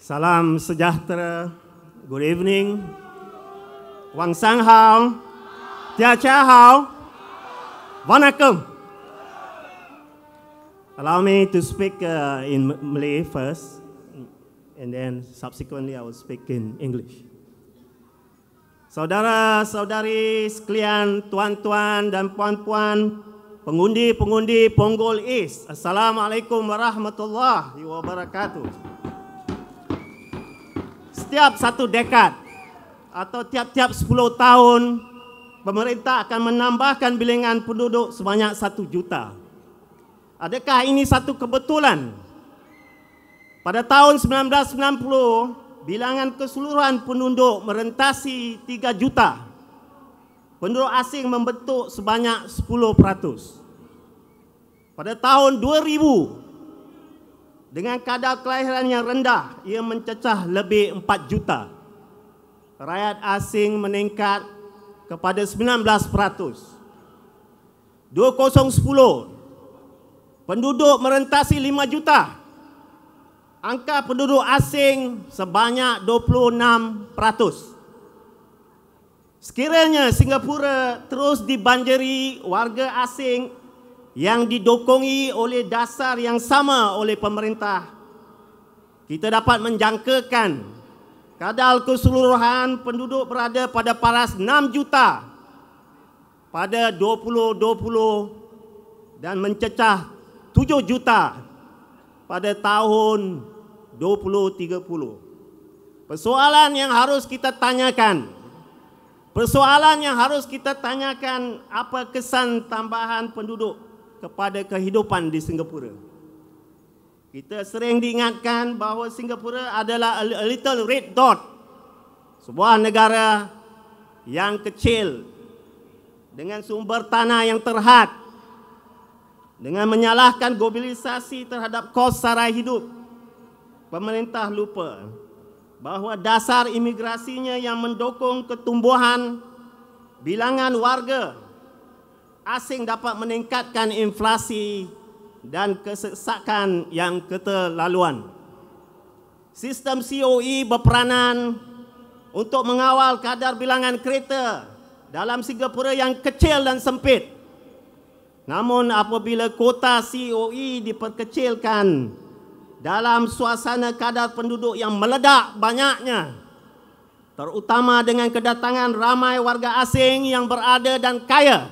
Salam sejahtera, good evening, Wang Sang Hao, Tia Chia Hao, Vanakkam. Allow me to speak in Malay first, and then subsequently I will speak in English. Saudara-saudari sekalian, tuan-tuan dan puan-puan, pengundi-pengundi Punggol East, Assalamualaikum warahmatullahi wabarakatuh. Setiap satu dekad atau tiap-tiap 10 tahun, pemerintah akan menambahkan bilangan penduduk sebanyak 1 juta. Adakah ini satu kebetulan? Pada tahun 1990, bilangan keseluruhan penduduk merentasi 3 juta. Penduduk asing membentuk sebanyak 10%. Pada tahun 2000, dengan kadar kelahiran yang rendah, ia mencecah lebih 4 juta. Rakyat asing meningkat kepada 19%. 2010, penduduk merentasi 5 juta. Angka penduduk asing sebanyak 26%. Sekiranya Singapura terus dibanjiri warga asing yang didokongi oleh dasar yang sama oleh pemerintah, kita dapat menjangkakan kadar keseluruhan penduduk berada pada paras 6 juta pada 2020 dan mencecah 7 juta pada tahun 2030. Persoalan yang harus kita tanyakan, apa kesan tambahan penduduk kepada kehidupan di Singapura? Kita sering diingatkan bahawa Singapura adalah a little red dot, sebuah negara yang kecil dengan sumber tanah yang terhad. Dengan menyalahkan globalisasi terhadap kos sara hidup, pemerintah lupa bahawa dasar imigrasinya yang mendukung ketumbuhan bilangan warga asing dapat meningkatkan inflasi dan kesesakan yang keterlaluan. Sistem COE berperanan untuk mengawal kadar bilangan kereta dalam Singapura yang kecil dan sempit. Namun apabila kuota COE diperkecilkan dalam suasana kadar penduduk yang meledak banyaknya, terutama dengan kedatangan ramai warga asing yang berada dan kaya,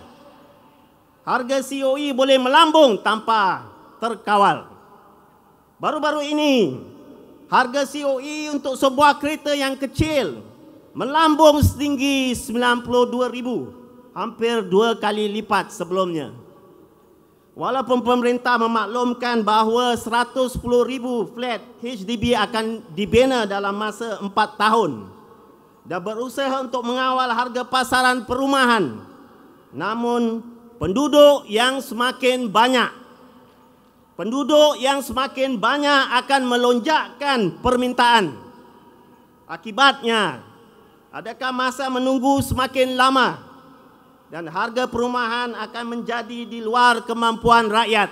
harga COE boleh melambung tanpa terkawal. Baru-baru ini, harga COE untuk sebuah kereta yang kecil melambung setinggi 92,000, hampir 2 kali lipat sebelumnya. Walaupun pemerintah memaklumkan bahawa 110,000 flat HDB akan dibina dalam masa 4 tahun dan berusaha untuk mengawal harga pasaran perumahan, namun penduduk yang semakin banyak akan melonjakkan permintaan. Akibatnya, adakah masa menunggu semakin lama dan harga perumahan akan menjadi di luar kemampuan rakyat.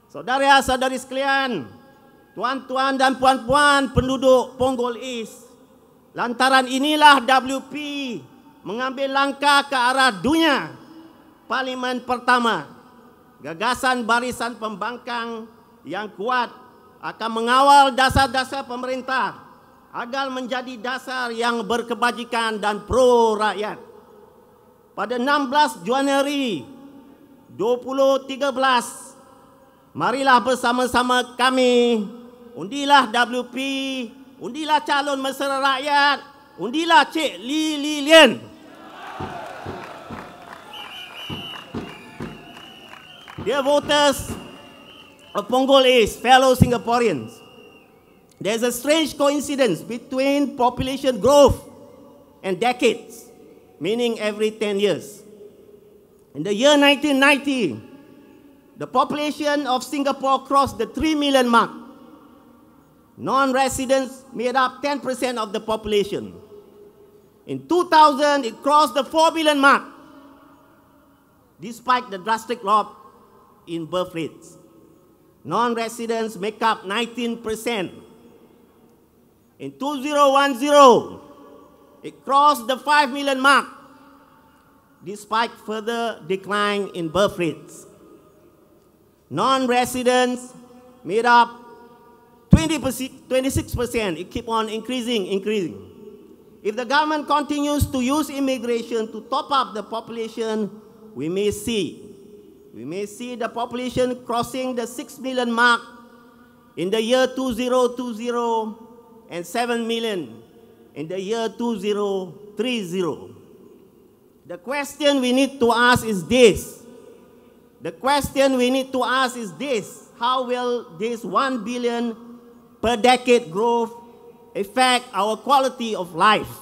Saudara-saudari sekalian, tuan-tuan dan puan-puan penduduk Punggol East, lantaran inilah WP mengambil langkah ke arah dunia Parlimen pertama. Gagasan barisan pembangkang yang kuat akan mengawal dasar-dasar pemerintah agar menjadi dasar yang berkebajikan dan pro rakyat. Pada 16 Januari 2013, marilah bersama-sama kami undilah WP, undilah calon mesra rakyat, undilah Cik Lee Li Lian. Dear voters of Punggol East, fellow Singaporeans, there is a strange coincidence between population growth and decades, meaning every 10 years. In the year 1990, the population of Singapore crossed the 3 million mark. Non-residents made up 10% of the population. In 2000, it crossed the 4 million mark, despite the drastic drop in birth rates. Non-residents make up 19%. In 2010, it crossed the 5 million mark, despite further decline in birth rates. Non-residents made up 26%. It keeps on increasing. If the government continues to use immigration to top up the population, we may see the population crossing the 6 million mark in the year 2020 and 7 million in the year 2030. The question we need to ask is this. How will this 1 billion per decade growth affect our quality of life?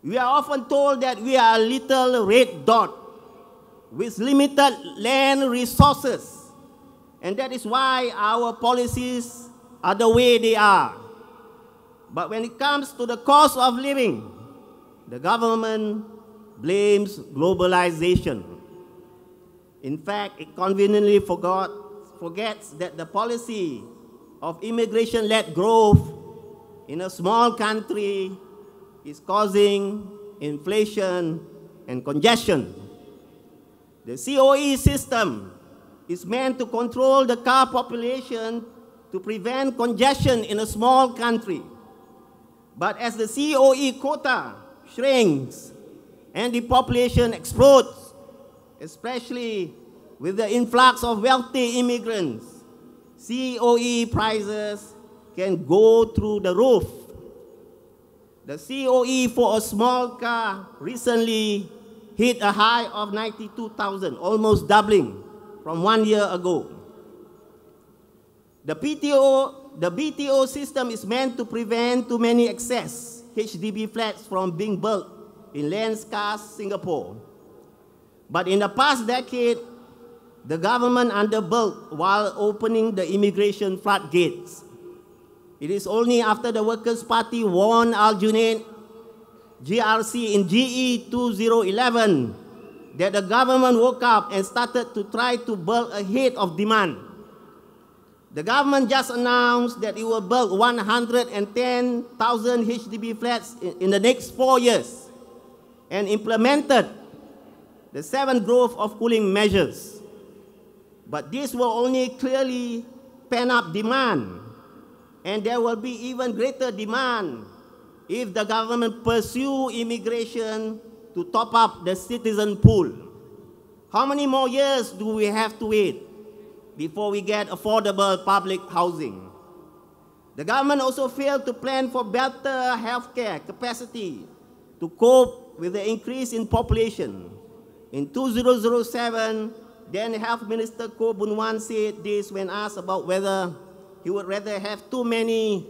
We are often told that we are a little red dot with limited land resources, and that is why our policies are the way they are. But when it comes to the cost of living, the government blames globalization. In fact, it conveniently forgets that the policy of immigration-led growth in a small country is causing inflation and congestion. The COE system is meant to control the car population to prevent congestion in a small country. But as the COE quota shrinks and the population explodes, especially with the influx of wealthy immigrants, COE prices can go through the roof. The COE for a small car recently hit a high of 92,000, almost doubling from 1 year ago. The BTO system is meant to prevent too many excess HDB flats from being built in land-scarce Singapore. But in the past decade, the government underbuilt while opening the immigration floodgates. It is only after the Workers' Party won Al Junaid GRC in GE 2011 that the government woke up and started to try to build ahead of demand. The government just announced that it will build 110,000 HDB flats in the next 4 years and implemented the 7 growth of cooling measures. But this will only clearly pen up demand, and there will be even greater demand if the government pursue immigration to top up the citizen pool. How many more years do we have to wait before we get affordable public housing? The government also failed to plan for better healthcare capacity to cope with the increase in population. In 2007, then Health Minister Koh Boon Wan said this when asked about whether he would rather have too many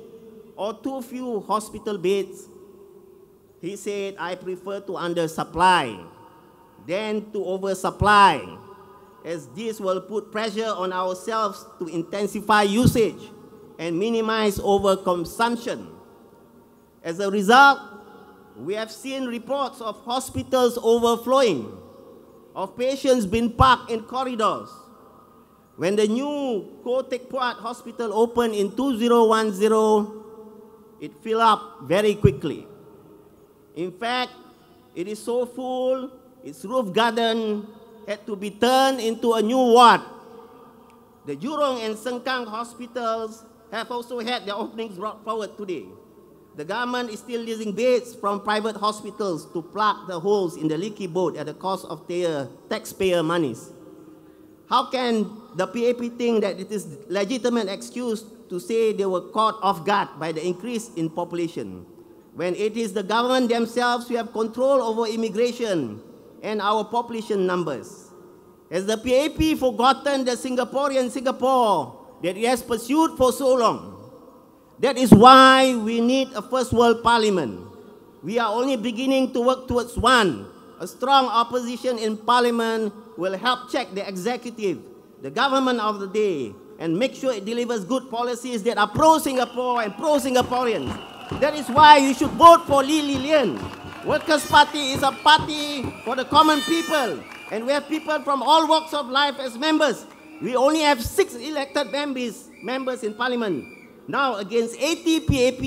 or too few hospital beds. He said, "I prefer to undersupply than to oversupply, as this will put pressure on ourselves to intensify usage and minimize overconsumption." As a result, we have seen reports of hospitals overflowing, of patients being parked in corridors. When the new Koh Teck Puat Hospital opened in 2010, it filled up very quickly. In fact, it is so full, its roof garden had to be turned into a new ward. The Jurong and Sengkang hospitals have also had their openings brought forward today. The government is still using beds from private hospitals to plug the holes in the leaky boat at the cost of their taxpayer monies. How can the PAP think that it is legitimate excuse to say they were caught off guard by the increase in population, when it is the government themselves who have control over immigration and our population numbers? Has the PAP forgotten the Singaporean Singapore that it has pursued for so long? That is why we need a first world parliament. We are only beginning to work towards one. A strong opposition in parliament will help check the executive, the government of the day, and make sure it delivers good policies that are pro-Singapore and pro-Singaporeans. That is why you should vote for Lee Li Lian. Workers' Party is a party for the common people, and we have people from all walks of life as members. We only have 6 elected members in parliament. now against 80 PAP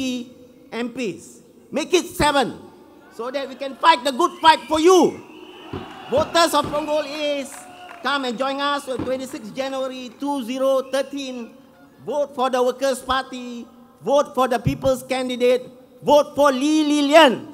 MPs. Make it 7, so that we can fight the good fight for you. Voters of Punggol East, come and join us on 26 January 2013. Vote for the Workers' Party. Vote for the People's Candidate. Vote for Lee Li Lian.